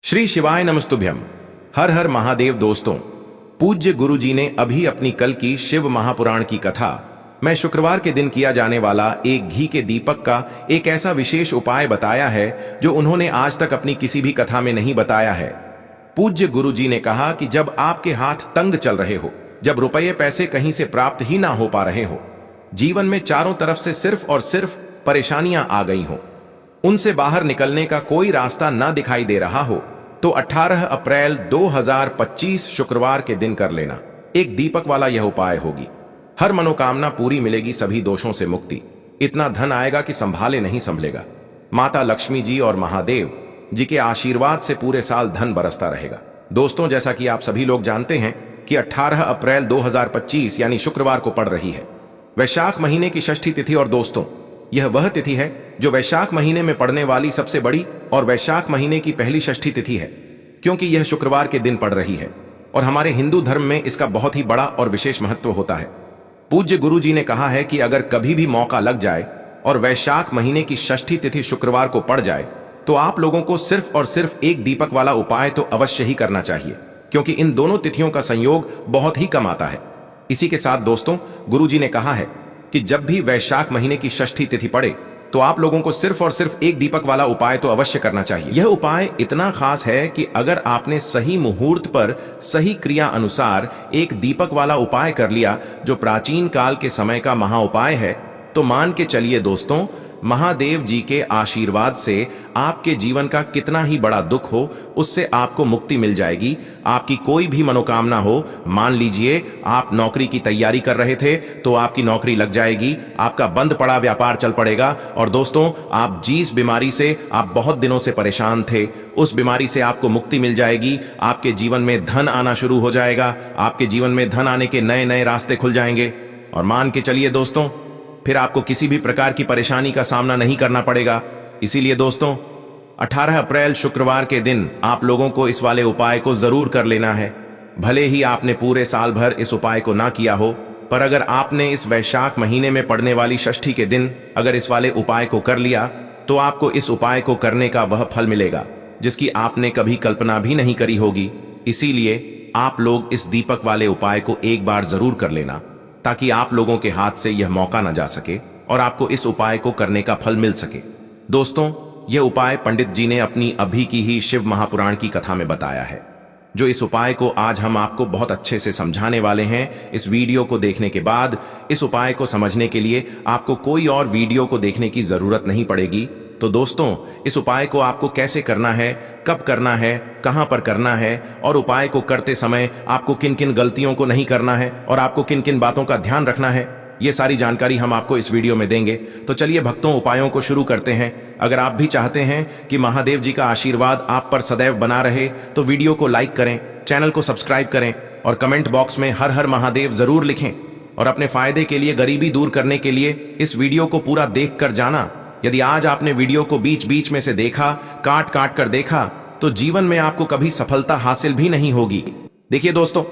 श्री शिवाय नमस्तुभ्यम। हर हर महादेव। दोस्तों, पूज्य गुरु जी ने अभी अपनी कल की शिव महापुराण की कथा में शुक्रवार के दिन किया जाने वाला एक घी के दीपक का एक ऐसा विशेष उपाय बताया है जो उन्होंने आज तक अपनी किसी भी कथा में नहीं बताया है। पूज्य गुरु जी ने कहा कि जब आपके हाथ तंग चल रहे हो, जब रुपये पैसे कहीं से प्राप्त ही ना हो पा रहे हो, जीवन में चारों तरफ से सिर्फ और सिर्फ परेशानियां आ गई हो, उनसे बाहर निकलने का कोई रास्ता ना दिखाई दे रहा हो, तो 18 अप्रैल 2025 शुक्रवार के दिन कर लेना। एक दीपक वाला यह उपाय होगी। हर मनोकामना पूरी मिलेगी, सभी दोषों से मुक्ति। इतना धन आएगा कि संभाले नहीं संभलेगा। माता लक्ष्मी जी और महादेव जी के आशीर्वाद से पूरे साल धन बरसता रहेगा। दोस्तों, जैसा कि आप सभी लोग जानते हैं कि 18 अप्रैल 2025 यानी शुक्रवार को पड़ रही है वैशाख महीने की षष्ठी तिथि। और दोस्तों, यह वह तिथि है जो वैशाख महीने में पड़ने वाली सबसे बड़ी और वैशाख महीने की पहली षष्ठी तिथि है, क्योंकि यह शुक्रवार के दिन पड़ रही है और हमारे हिंदू धर्म में इसका बहुत ही बड़ा और विशेष महत्व होता है। पूज्य गुरु जी ने कहा है कि अगर कभी भी मौका लग जाए और वैशाख महीने की षष्ठी तिथि शुक्रवार को पड़ जाए तो आप लोगों को सिर्फ और सिर्फ एक दीपक वाला उपाय तो अवश्य ही करना चाहिए, क्योंकि इन दोनों तिथियों का संयोग बहुत ही कम आता है। इसी के साथ दोस्तों, गुरु जी ने कहा है कि जब भी वैशाख महीने की षष्ठी तिथि पड़े तो आप लोगों को सिर्फ और सिर्फ एक दीपक वाला उपाय तो अवश्य करना चाहिए। यह उपाय इतना खास है कि अगर आपने सही मुहूर्त पर सही क्रिया अनुसार एक दीपक वाला उपाय कर लिया, जो प्राचीन काल के समय का महा उपाय है, तो मान के चलिए दोस्तों, महादेव जी के आशीर्वाद से आपके जीवन का कितना ही बड़ा दुख हो, उससे आपको मुक्ति मिल जाएगी। आपकी कोई भी मनोकामना हो, मान लीजिए आप नौकरी की तैयारी कर रहे थे तो आपकी नौकरी लग जाएगी, आपका बंद पड़ा व्यापार चल पड़ेगा। और दोस्तों, आप जिस बीमारी से आप बहुत दिनों से परेशान थे, उस बीमारी से आपको मुक्ति मिल जाएगी। आपके जीवन में धन आना शुरू हो जाएगा। आपके जीवन में धन आने के नए नए रास्ते खुल जाएंगे। और मान के चलिए दोस्तों, फिर आपको किसी भी प्रकार की परेशानी का सामना नहीं करना पड़ेगा। इसीलिए दोस्तों, 18 अप्रैल शुक्रवार के दिन आप लोगों को इस वाले उपाय को जरूर कर लेना है। भले ही आपने पूरे साल भर इस उपाय को ना किया हो, पर अगर आपने इस वैशाख महीने में पड़ने वाली षष्ठी के दिन अगर इस वाले उपाय को कर लिया, तो आपको इस उपाय को करने का वह फल मिलेगा जिसकी आपने कभी कल्पना भी नहीं करी होगी। इसीलिए आप लोग इस दीपक वाले उपाय को एक बार जरूर कर लेना, ताकि आप लोगों के हाथ से यह मौका न जा सके और आपको इस उपाय को करने का फल मिल सके। दोस्तों, यह उपाय पंडित जी ने अपनी अभी की ही शिव महापुराण की कथा में बताया है। जो इस उपाय को आज हम आपको बहुत अच्छे से समझाने वाले हैं। इस वीडियो को देखने के बाद इस उपाय को समझने के लिए आपको कोई और वीडियो को देखने की जरूरत नहीं पड़ेगी। तो दोस्तों, इस उपाय को आपको कैसे करना है, कब करना है, कहां पर करना है, और उपाय को करते समय आपको किन किन गलतियों को नहीं करना है और आपको किन किन बातों का ध्यान रखना है, ये सारी जानकारी हम आपको इस वीडियो में देंगे। तो चलिए भक्तों, उपायों को शुरू करते हैं। अगर आप भी चाहते हैं कि महादेव जी का आशीर्वाद आप पर सदैव बना रहे, तो वीडियो को लाइक करें, चैनल को सब्सक्राइब करें और कमेंट बॉक्स में हर हर महादेव जरूर लिखें। और अपने फायदे के लिए, गरीबी दूर करने के लिए इस वीडियो को पूरा देख कर जाना। यदि आज आपने वीडियो को बीच बीच में से देखा, काट काट कर देखा, तो जीवन में आपको कभी सफलता हासिल भी नहीं होगी। देखिए दोस्तों,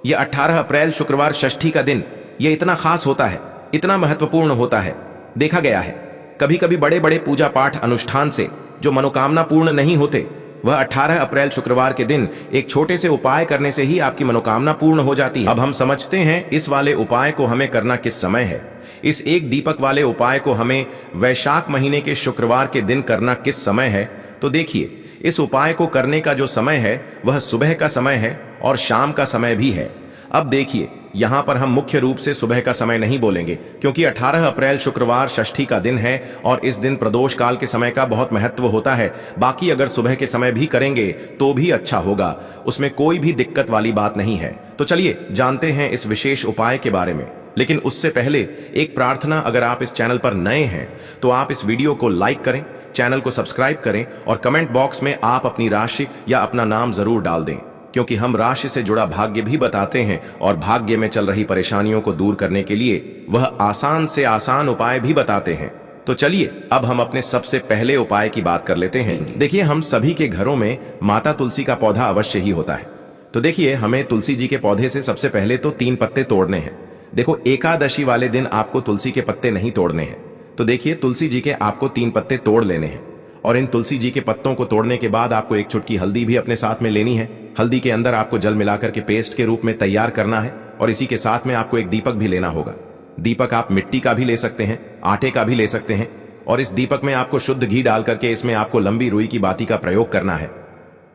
यह 18 अप्रैल शुक्रवार षष्ठी का दिन यह इतना खास होता है, इतना महत्वपूर्ण होता है। देखा गया है कभी कभी बड़े बड़े पूजा पाठ अनुष्ठान से जो मनोकामना पूर्ण नहीं होते, वह 18 अप्रैल शुक्रवार के दिन एक छोटे से उपाय करने से ही आपकी मनोकामना पूर्ण हो जाती है। अब हम समझते हैं इस वाले उपाय को हमें करना किस समय है। इस एक दीपक वाले उपाय को हमें वैशाख महीने के शुक्रवार के दिन करना किस समय है। तो देखिए, इस उपाय को करने का जो समय है वह सुबह का समय है और शाम का समय भी है। अब देखिए, यहां पर हम मुख्य रूप से सुबह का समय नहीं बोलेंगे, क्योंकि 18 अप्रैल शुक्रवार षष्ठी का दिन है और इस दिन प्रदोष काल के समय का बहुत महत्व होता है। बाकी अगर सुबह के समय भी करेंगे तो भी अच्छा होगा, उसमें कोई भी दिक्कत वाली बात नहीं है। तो चलिए जानते हैं इस विशेष उपाय के बारे में। लेकिन उससे पहले एक प्रार्थना, अगर आप इस चैनल पर नए हैं तो आप इस वीडियो को लाइक करें, चैनल को सब्सक्राइब करें और कमेंट बॉक्स में आप अपनी राशि या अपना नाम जरूर डाल दें, क्योंकि हम राशि से जुड़ा भाग्य भी बताते हैं और भाग्य में चल रही परेशानियों को दूर करने के लिए वह आसान से आसान उपाय भी बताते हैं। तो चलिए अब हम अपने सबसे पहले उपाय की बात कर लेते हैं। देखिए, हम सभी के घरों में माता तुलसी का पौधा अवश्य ही होता है। तो देखिए, हमें तुलसी जी के पौधे से सबसे पहले तो 3 पत्ते तोड़ने हैं। देखो, एकादशी वाले दिन आपको तुलसी के पत्ते नहीं तोड़ने हैं। तो देखिए, तुलसी जी के आपको 3 पत्ते तोड़ लेने हैं और इन तुलसी जी के पत्तों को तोड़ने के बाद आपको एक चुटकी हल्दी भी अपने साथ में लेनी है। हल्दी के अंदर आपको जल मिलाकर के पेस्ट के रूप में तैयार करना है और इसी के साथ में आपको एक दीपक भी लेना होगा। दीपक आप मिट्टी का भी ले सकते हैं, आटे का भी ले सकते हैं और इस दीपक में आपको शुद्ध घी डाल करके इसमें आपको लंबी रुई की बाती का प्रयोग करना है।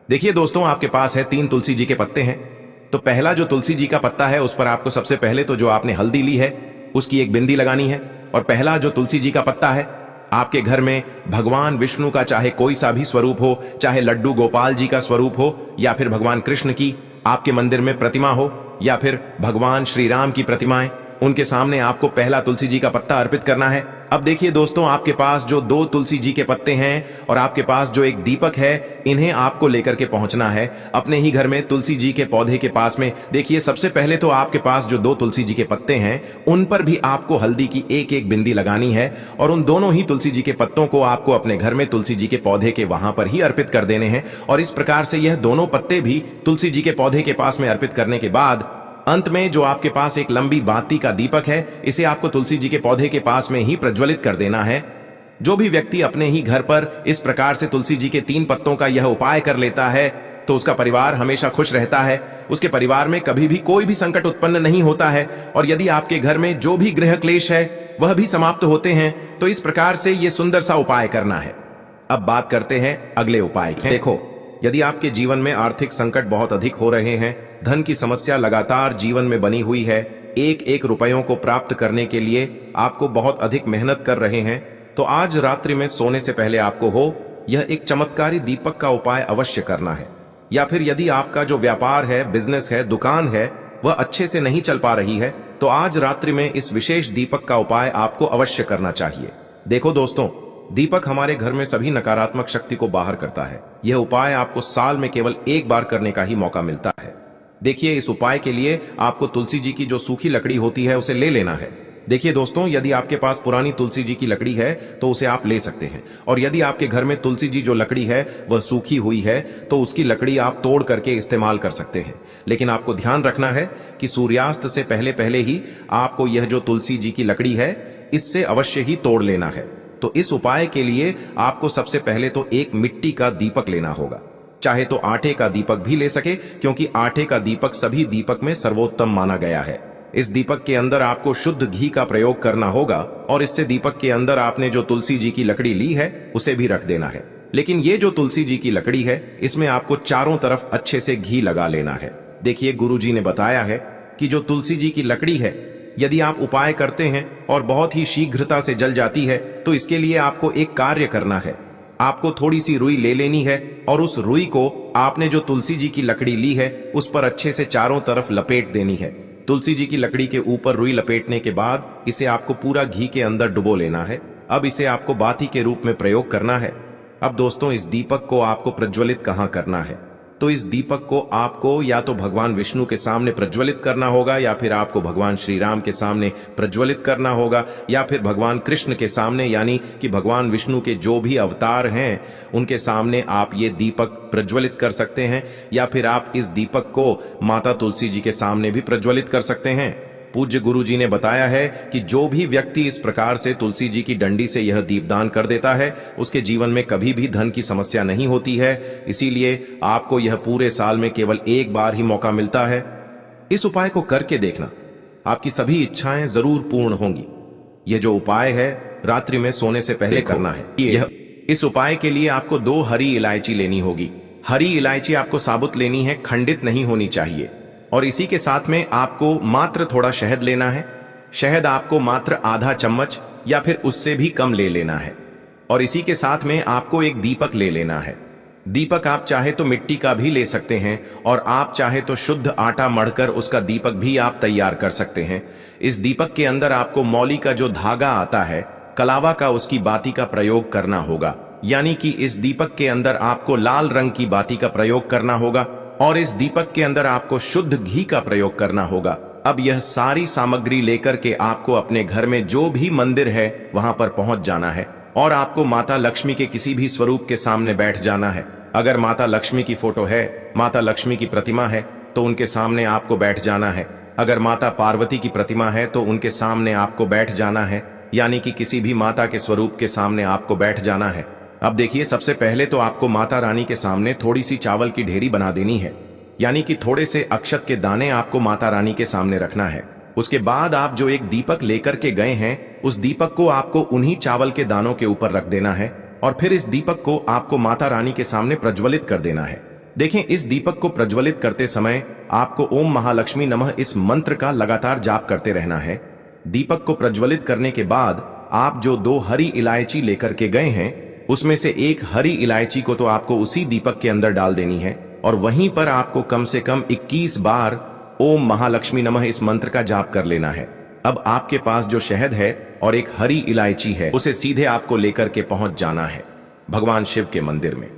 देखिए दोस्तों, आपके पास है 3 तुलसी जी के पत्ते हैं। तो पहला जो तुलसी जी का पत्ता है उस पर आपको सबसे पहले तो जो आपने हल्दी ली है उसकी एक बिंदी लगानी है। और पहला जो तुलसी जी का पत्ता है, आपके घर में भगवान विष्णु का चाहे कोई सा भी स्वरूप हो, चाहे लड्डू गोपाल जी का स्वरूप हो या फिर भगवान कृष्ण की आपके मंदिर में प्रतिमा हो या फिर भगवान श्री राम की प्रतिमाएं, उनके सामने आपको पहला तुलसी जी का पत्ता अर्पित करना है। अब देखिए दोस्तों, आपके पास जो 2 तुलसी जी के पत्ते हैं और आपके पास जो एक दीपक है, इन्हें आपको लेकर के पहुंचना है अपने ही घर में तुलसी जी के पौधे के पास में। देखिए, सबसे पहले तो आपके पास जो 2 तुलसी जी के पत्ते हैं उन पर भी आपको हल्दी की एक बिंदी लगानी है और उन दोनों ही तुलसी जी के पत्तों को आपको अपने घर में तुलसी जी के पौधे के वहां पर ही अर्पित कर देने हैं। और इस प्रकार से यह दोनों पत्ते भी तुलसी जी के पौधे के पास में अर्पित करने के बाद अंत में जो आपके पास एक लंबी बाती का दीपक है, इसे आपको तुलसी जी के पौधे के पास में ही प्रज्वलित कर देना है। जो भी व्यक्ति अपने ही घर पर इस प्रकार से तुलसी जी के 3 पत्तों का यह उपाय कर लेता है तो उसका परिवार हमेशा खुश रहता है। उसके परिवार में कभी भी कोई भी संकट उत्पन्न नहीं होता है और यदि आपके घर में जो भी गृह क्लेश है वह भी समाप्त होते हैं। तो इस प्रकार से यह सुंदर सा उपाय करना है। अब बात करते हैं अगले उपाय की। देखो, यदि आपके जीवन में आर्थिक संकट बहुत अधिक हो रहे हैं, धन की समस्या लगातार जीवन में बनी हुई है, एक रुपयों को प्राप्त करने के लिए आपको बहुत अधिक मेहनत कर रहे हैं, तो आज रात्रि में सोने से पहले आपको हो यह एक चमत्कारी दीपक का उपाय अवश्य करना है। या फिर यदि आपका जो व्यापार है, बिजनेस है, दुकान है, वह अच्छे से नहीं चल पा रही है, तो आज रात्रि में इस विशेष दीपक का उपाय आपको अवश्य करना चाहिए। देखो दोस्तों, दीपक हमारे घर में सभी नकारात्मक शक्ति को बाहर करता है। यह उपाय आपको साल में केवल एक बार करने का ही मौका मिलता है। देखिए, इस उपाय के लिए आपको तुलसी जी की जो सूखी लकड़ी होती है उसे ले लेना है। देखिए दोस्तों, यदि आपके पास पुरानी तुलसी जी की लकड़ी है तो उसे आप ले सकते हैं और यदि आपके घर में तुलसी जी जो लकड़ी है वह सूखी हुई है तो उसकी लकड़ी आप तोड़ करके इस्तेमाल कर सकते हैं। लेकिन आपको ध्यान रखना है कि सूर्यास्त से पहले पहले ही आपको यह जो तुलसी जी की लकड़ी है इससे अवश्य ही तोड़ लेना है। तो इस उपाय के लिए आपको सबसे पहले तो एक मिट्टी का दीपक लेना होगा, चाहे तो आटे का दीपक भी ले सके, क्योंकि आटे का दीपक सभी दीपक में सर्वोत्तम माना गया है। इस दीपक के अंदर आपको शुद्ध घी का प्रयोग करना होगा और इससे दीपक के अंदर आपने जो तुलसी जी की लकड़ी ली है उसे भी रख देना है। लेकिन ये जो तुलसी जी की लकड़ी है इसमें आपको चारों तरफ अच्छे से घी लगा लेना है। देखिए, गुरु जी ने बताया है कि जो तुलसी जी की लकड़ी है, यदि आप उपाय करते हैं और बहुत ही शीघ्रता से जल जाती है तो इसके लिए आपको एक कार्य करना है। आपको थोड़ी सी रुई ले लेनी है और उस रुई को आपने जो तुलसी जी की लकड़ी ली है उस पर अच्छे से चारों तरफ लपेट देनी है। तुलसी जी की लकड़ी के ऊपर रुई लपेटने के बाद इसे आपको पूरा घी के अंदर डुबो लेना है। अब इसे आपको बाती के रूप में प्रयोग करना है। अब दोस्तों, इस दीपक को आपको प्रज्वलित कहाँ करना है? तो इस दीपक को आपको या तो भगवान विष्णु के सामने प्रज्वलित करना होगा या फिर आपको भगवान श्री राम के सामने प्रज्वलित करना होगा या फिर भगवान कृष्ण के सामने, यानी कि भगवान विष्णु के जो भी अवतार हैं उनके सामने आप ये दीपक प्रज्वलित कर सकते हैं। या फिर आप इस दीपक को माता तुलसी जी के सामने भी प्रज्वलित कर सकते हैं। पूज्य गुरु जी ने बताया है कि जो भी व्यक्ति इस प्रकार से तुलसी जी की डंडी से यह दीपदान कर देता है उसके जीवन में कभी भी धन की समस्या नहीं होती है। इसीलिए आपको यह पूरे साल में केवल एक बार ही मौका मिलता है। इस उपाय को करके देखना, आपकी सभी इच्छाएं जरूर पूर्ण होंगी। यह जो उपाय है रात्रि में सोने से पहले करना है। इस उपाय के लिए आपको 2 हरी इलायची लेनी होगी। हरी इलायची आपको साबुत लेनी है, खंडित नहीं होनी चाहिए। और इसी के साथ में आपको मात्र थोड़ा शहद लेना है। शहद आपको मात्र आधा चम्मच या फिर उससे भी कम ले लेना है। और इसी के साथ में आपको एक दीपक ले लेना है। दीपक आप चाहे तो मिट्टी का भी ले सकते हैं और आप चाहे तो शुद्ध आटा मढ़कर उसका दीपक भी आप तैयार कर सकते हैं। इस दीपक के अंदर आपको मौली का जो धागा आता है, कलावा का, उसकी बाती का प्रयोग करना होगा। यानी कि इस दीपक के अंदर आपको लाल रंग की बाती का प्रयोग करना होगा और इस दीपक के अंदर आपको शुद्ध घी का प्रयोग करना होगा। अब यह सारी सामग्री लेकर के आपको अपने घर में जो भी मंदिर है वहां पर पहुंच जाना है और आपको माता लक्ष्मी के किसी भी स्वरूप के सामने बैठ जाना है। अगर माता लक्ष्मी की फोटो है, माता लक्ष्मी की प्रतिमा है तो उनके सामने आपको बैठ जाना है। अगर माता पार्वती की प्रतिमा है तो उनके सामने आपको बैठ जाना है, यानी कि किसी भी माता के स्वरूप के सामने आपको बैठ जाना है। अब देखिए, सबसे पहले तो आपको माता रानी के सामने थोड़ी सी चावल की ढेरी बना देनी है, यानी कि थोड़े से अक्षत के दाने आपको माता रानी के सामने रखना है। उसके बाद आप जो एक दीपक लेकर के गए हैं, उस दीपक को आपको उन्हीं चावल के दानों के ऊपर रख देना है और फिर इस दीपक को आपको माता रानी के सामने प्रज्वलित कर देना है। देखें, इस दीपक को प्रज्वलित करते समय आपको ओम महालक्ष्मी नमः इस मंत्र का लगातार जाप करते रहना है। दीपक को प्रज्वलित करने के बाद आप जो 2 हरी इलायची लेकर के गए हैं, उसमें से एक हरी इलायची को तो आपको उसी दीपक के अंदर डाल देनी है और वहीं पर आपको कम से कम 21 बार ओम महालक्ष्मी नमः इस मंत्र का जाप कर लेना है। अब आपके पास जो शहद है और एक हरी इलायची है, उसे सीधे आपको लेकर के पहुंच जाना है भगवान शिव के मंदिर में।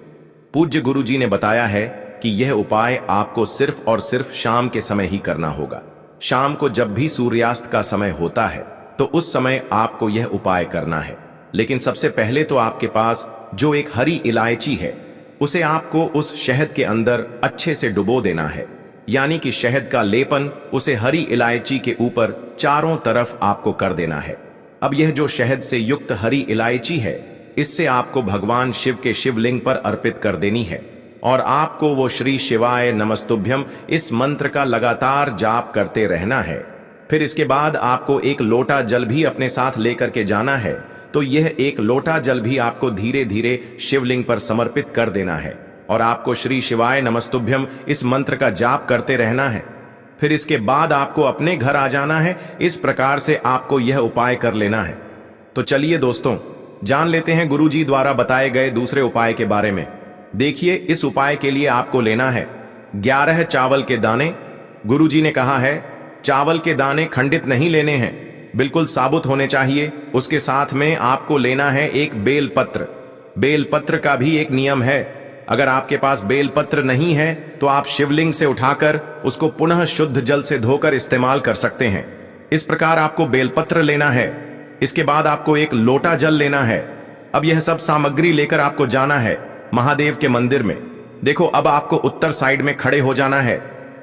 पूज्य गुरु जी ने बताया है कि यह उपाय आपको सिर्फ और सिर्फ शाम के समय ही करना होगा। शाम को जब भी सूर्यास्त का समय होता है तो उस समय आपको यह उपाय करना है। लेकिन सबसे पहले तो आपके पास जो एक हरी इलायची है, उसे आपको उस शहद के अंदर अच्छे से डुबो देना है, यानी कि शहद का लेपन उसे हरी इलायची के ऊपर चारों तरफ आपको कर देना है। अब यह जो शहद से युक्त हरी इलायची है, इससे आपको भगवान शिव के शिवलिंग पर अर्पित कर देनी है और आपको वो श्री शिवाय नमस्तुभ्यम इस मंत्र का लगातार जाप करते रहना है। फिर इसके बाद आपको एक लोटा जल भी अपने साथ लेकर के जाना है, तो यह एक लोटा जल भी आपको धीरे धीरे शिवलिंग पर समर्पित कर देना है और आपको श्री शिवाय नमस्तुभ्यम इस मंत्र का जाप करते रहना है। फिर इसके बाद आपको अपने घर आ जाना है। इस प्रकार से आपको यह उपाय कर लेना है। तो चलिए दोस्तों, जान लेते हैं गुरु जी द्वारा बताए गए दूसरे उपाय के बारे में। देखिए, इस उपाय के लिए आपको लेना है 11 चावल के दाने। गुरु जी ने कहा है चावल के दाने खंडित नहीं लेने हैं, बिल्कुल साबुत होने चाहिए। उसके साथ में आपको लेना है एक बेलपत्र। बेलपत्र का भी एक नियम है, अगर आपके पास बेलपत्र नहीं है तो आप शिवलिंग से उठाकर उसको पुनः शुद्ध जल से धोकर इस्तेमाल कर सकते हैं। इस प्रकार आपको बेलपत्र लेना है। इसके बाद आपको एक लोटा जल लेना है। अब यह सब सामग्री लेकर आपको जाना है महादेव के मंदिर में। देखो, अब आपको उत्तर साइड में खड़े हो जाना है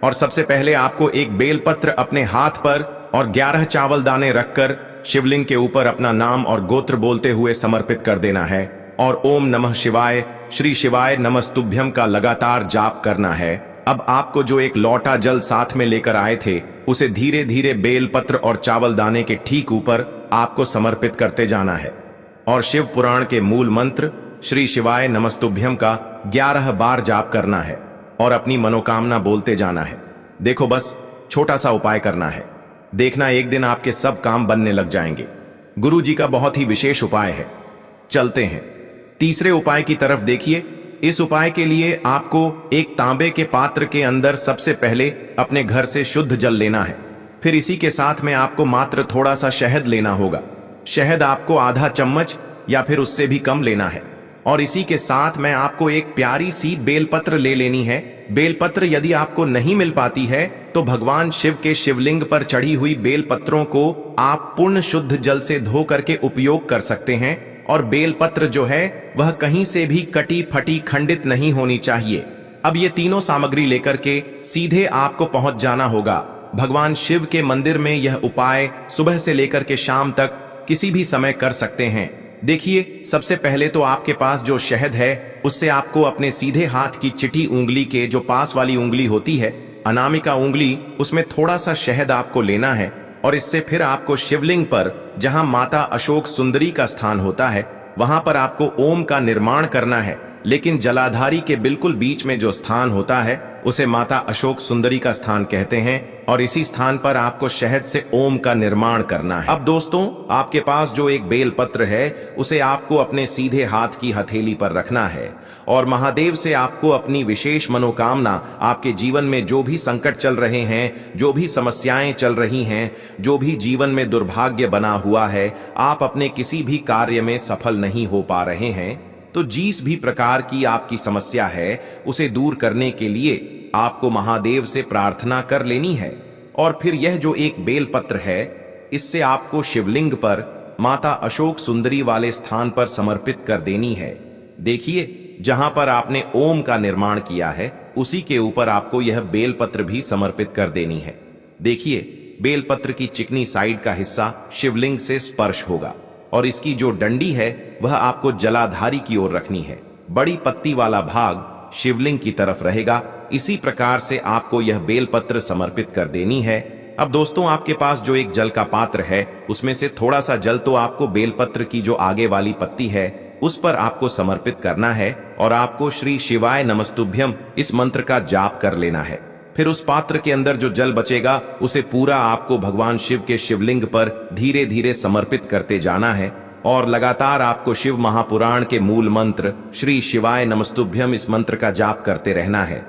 और सबसे पहले आपको एक बेलपत्र अपने हाथ पर और 11 चावल दाने रखकर शिवलिंग के ऊपर अपना नाम और गोत्र बोलते हुए समर्पित कर देना है और ओम नमः शिवाय श्री शिवाय नमस्तुभ्यम का लगातार जाप करना है। अब आपको जो एक लोटा जल साथ में लेकर आए थे, उसे धीरे धीरे बेलपत्र और चावल दाने के ठीक ऊपर आपको समर्पित करते जाना है और शिव पुराण के मूल मंत्र श्री शिवाय नमस्तुभ्यम का 11 बार जाप करना है और अपनी मनोकामना बोलते जाना है। देखो, बस छोटा सा उपाय करना है, देखना एक दिन आपके सब काम बनने लग जाएंगे। गुरु जी का बहुत ही विशेष उपाय है। चलते हैं तीसरे उपाय की तरफ। देखिए, इस उपाय के लिए आपको एक तांबे के पात्र के अंदर सबसे पहले अपने घर से शुद्ध जल लेना है। फिर इसी के साथ में आपको मात्र थोड़ा सा शहद लेना होगा। शहद आपको आधा चम्मच या फिर उससे भी कम लेना है और इसी के साथ में आपको एक प्यारी सी बेलपत्र ले लेनी है। बेलपत्र यदि आपको नहीं मिल पाती है तो भगवान शिव के शिवलिंग पर चढ़ी हुई बेलपत्रों को आप पूर्ण शुद्ध जल से धो करके उपयोग कर सकते हैं और बेलपत्र जो है वह कहीं से भी कटी फटी खंडित नहीं होनी चाहिए। अब ये तीनों सामग्री लेकर के सीधे आपको पहुंच जाना होगा भगवान शिव के मंदिर में। यह उपाय सुबह से लेकर के शाम तक किसी भी समय कर सकते हैं। देखिए, सबसे पहले तो आपके पास जो शहद है, उससे आपको अपने सीधे हाथ की चिटी उंगली के जो पास वाली उंगली होती है, अनामिका उंगली, उसमें थोड़ा सा शहद आपको लेना है और इससे फिर आपको शिवलिंग पर जहां माता अशोक सुंदरी का स्थान होता है, वहां पर आपको ओम का निर्माण करना है। लेकिन जलाधारी के बिल्कुल बीच में जो स्थान होता है, उसे माता अशोक सुंदरी का स्थान कहते हैं और इसी स्थान पर आपको शहद से ओम का निर्माण करना है। अब दोस्तों, आपके पास जो एक बेलपत्र है, उसे आपको अपने सीधे हाथ की हथेली पर रखना है और महादेव से आपको अपनी विशेष मनोकामना, आपके जीवन में जो भी संकट चल रहे हैं, जो भी समस्याएं चल रही हैं, जो भी जीवन में दुर्भाग्य बना हुआ है, आप अपने किसी भी कार्य में सफल नहीं हो पा रहे हैं, तो जिस भी प्रकार की आपकी समस्या है, उसे दूर करने के लिए आपको महादेव से प्रार्थना कर लेनी है। और फिर यह जो एक बेलपत्र है, इससे आपको शिवलिंग पर माता अशोक सुंदरी वाले स्थान पर समर्पित कर देनी है। देखिए, जहां पर आपने ओम का निर्माण किया है, उसी के ऊपर आपको यह बेलपत्र भी समर्पित कर देनी है। देखिए, बेलपत्र की चिकनी साइड का हिस्सा शिवलिंग से स्पर्श होगा और इसकी जो डंडी है वह आपको जलाधारी की ओर रखनी है। बड़ी पत्ती वाला भाग शिवलिंग की तरफ रहेगा। इसी प्रकार से आपको यह बेलपत्र समर्पित कर देनी है। अब दोस्तों, आपके पास जो एक जल का पात्र है उसमें से थोड़ा सा जल तो आपको बेलपत्र की जो आगे वाली पत्ती है उस पर आपको समर्पित करना है और आपको श्री शिवाय नमस्तुभ्यम इस मंत्र का जाप कर लेना है। फिर उस पात्र के अंदर जो जल बचेगा उसे पूरा आपको भगवान शिव के शिवलिंग पर धीरे धीरे समर्पित करते जाना है और लगातार आपको शिव महापुराण के मूल मंत्र श्री शिवाय नमस्तुभ्यम इस मंत्र का जाप करते रहना है।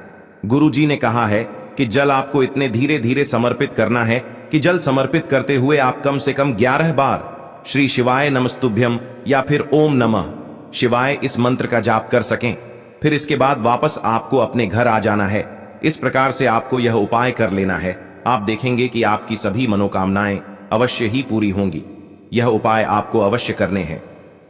गुरु जी ने कहा है कि जल आपको इतने धीरे धीरे समर्पित करना है कि जल समर्पित करते हुए आप कम से कम 11 बार श्री शिवाय नमस्तुभ्यम या फिर ओम नमः शिवाय इस मंत्र का जाप कर सकें। फिर इसके बाद वापस आपको अपने घर आ जाना है। इस प्रकार से आपको यह उपाय कर लेना है। आप देखेंगे कि आपकी सभी मनोकामनाएं अवश्य ही पूरी होंगी। यह उपाय आपको अवश्य करने हैं।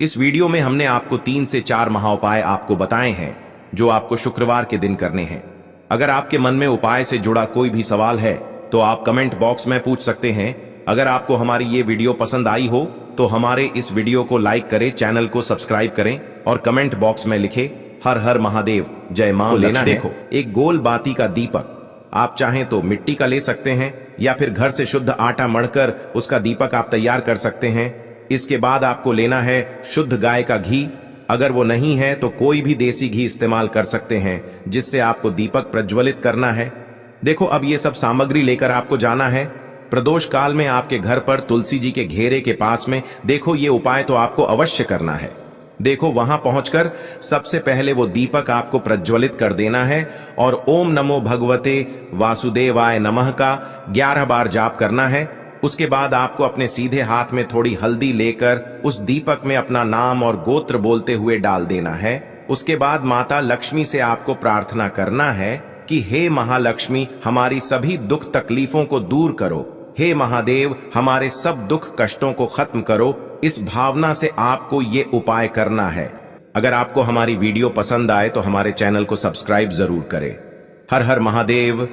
इस वीडियो में हमने आपको 3 से 4 महाउपाय आपको बताए हैं जो आपको शुक्रवार के दिन करने हैं। अगर आपके मन में उपाय से जुड़ा कोई भी सवाल है तो आप कमेंट बॉक्स में पूछ सकते हैं। अगर आपको हमारी ये वीडियो पसंद आई हो तो हमारे इस वीडियो को लाइक करें, चैनल को सब्सक्राइब करें और कमेंट बॉक्स में लिखें हर हर महादेव, जय मां। लेना देखो एक गोल बाती का दीपक, आप चाहें तो मिट्टी का ले सकते हैं या फिर घर से शुद्ध आटा मढ़कर उसका दीपक आप तैयार कर सकते हैं। इसके बाद आपको लेना है शुद्ध गाय का घी। अगर वो नहीं है तो कोई भी देसी घी इस्तेमाल कर सकते हैं जिससे आपको दीपक प्रज्वलित करना है। देखो, अब ये सब सामग्री लेकर आपको जाना है प्रदोष काल में आपके घर पर तुलसी जी के घेरे के पास में। देखो, ये उपाय तो आपको अवश्य करना है। देखो, वहां पहुंचकर सबसे पहले वो दीपक आपको प्रज्वलित कर देना है और ओम नमो भगवते वासुदेवाय नमः का 11 बार जाप करना है। उसके बाद आपको अपने सीधे हाथ में थोड़ी हल्दी लेकर उस दीपक में अपना नाम और गोत्र बोलते हुए डाल देना है। उसके बाद माता लक्ष्मी से आपको प्रार्थना करना है कि हे महालक्ष्मी, हमारी सभी दुख तकलीफों को दूर करो। हे महादेव, हमारे सब दुख कष्टों को खत्म करो। इस भावना से आपको ये उपाय करना है। अगर आपको हमारी वीडियो पसंद आए तो हमारे चैनल को सब्सक्राइब जरूर करें। हर हर महादेव।